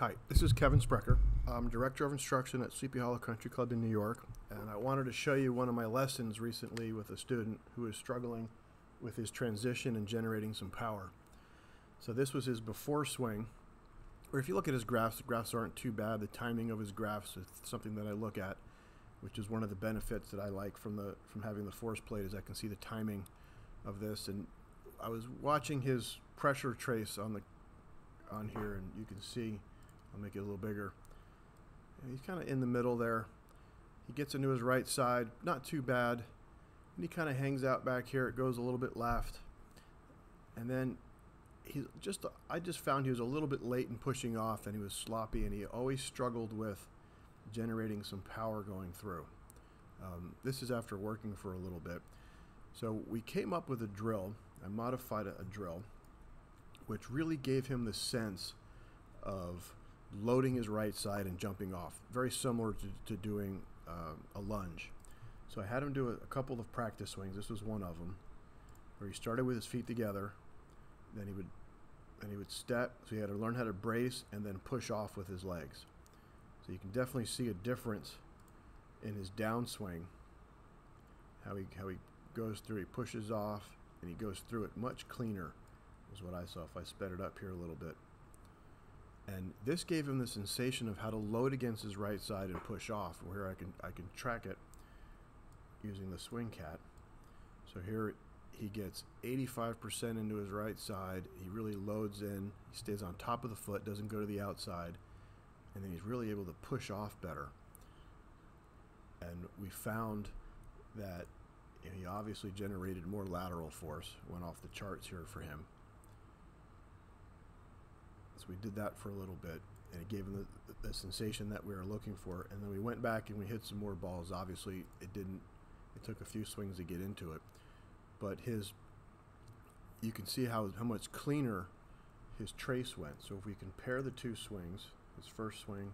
Hi, this is Kevin Sprecher. I'm Director of Instruction at Sleepy Hollow Country Club in New York, and I wanted to show you one of my lessons recently with a student who is struggling with his transition and generating some power. So this was his before swing, or if you look at his graphs, the graphs aren't too bad. The timing of his graphs is something that I look at, which is one of the benefits that I like from having the force plate, is I can see the timing of this. And I was watching his pressure trace on here, and you can see, I'll make it a little bigger. And he's kind of in the middle there. He gets into his right side, not too bad. And he kind of hangs out back here. It goes a little bit left. And then I just found he was a little bit late in pushing off, and he was sloppy, and he always struggled with generating some power going through. This is after working for a little bit. So we came up with a drill. I modified a drill, which really gave him the sense of loading his right side and jumping off, very similar to doing a lunge. So I had him do a couple of practice swings. This was one of them, where he started with his feet together, then he would step, so he had to learn how to brace and then push off with his legs. So you can definitely see a difference in his downswing, how he goes through. He pushes off and he goes through it much cleaner, is what I saw if I sped it up here a little bit. And this gave him the sensation of how to load against his right side and push off, where I can track it using the swing cat. So here he gets 85% into his right side. He really loads in. He stays on top of the foot, doesn't go to the outside, and then he's really able to push off better. And we found that he obviously generated more lateral force, went off the charts here for him. So we did that for a little bit, and it gave him the sensation that we were looking for. And then we went back and we hit some more balls. Obviously, it took a few swings to get into it. But you can see how much cleaner his trace went. So if we compare the two swings, his first swing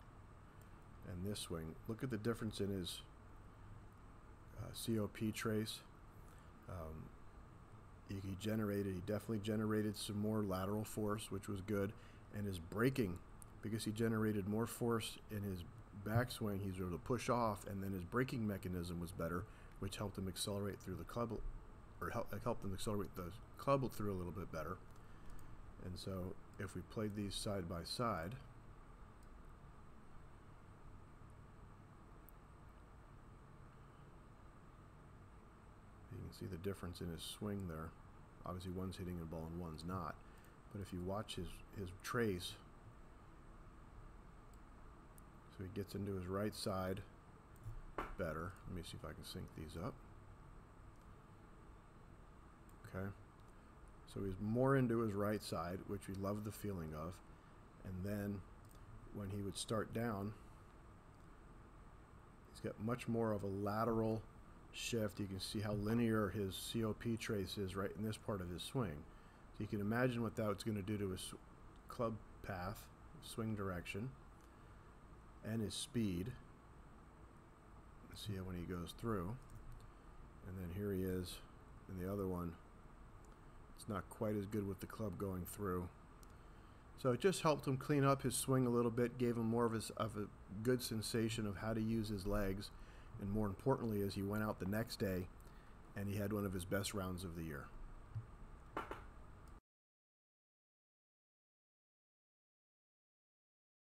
and this swing, look at the difference in his COP trace. He definitely generated some more lateral force, which was good. And his braking, because he generated more force in his backswing, he was able to push off, and then his braking mechanism was better, which helped him accelerate through the club, or helped him accelerate the club through a little bit better. And so if we played these side by side, you can see the difference in his swing there. Obviously one's hitting a ball and one's not. But if you watch his trace, so he gets into his right side better. Let me see if I can sync these up. Okay. So he's more into his right side, which we love the feeling of. And then when he would start down, he's got much more of a lateral shift. You can see how linear his COP trace is right in this part of his swing. So you can imagine what that's going to do to his club path, swing direction, and his speed. See how when he goes through. And then here he is in the other one. It's not quite as good with the club going through. So it just helped him clean up his swing a little bit, gave him more of a good sensation of how to use his legs, and more importantly, as he went out the next day and he had one of his best rounds of the year.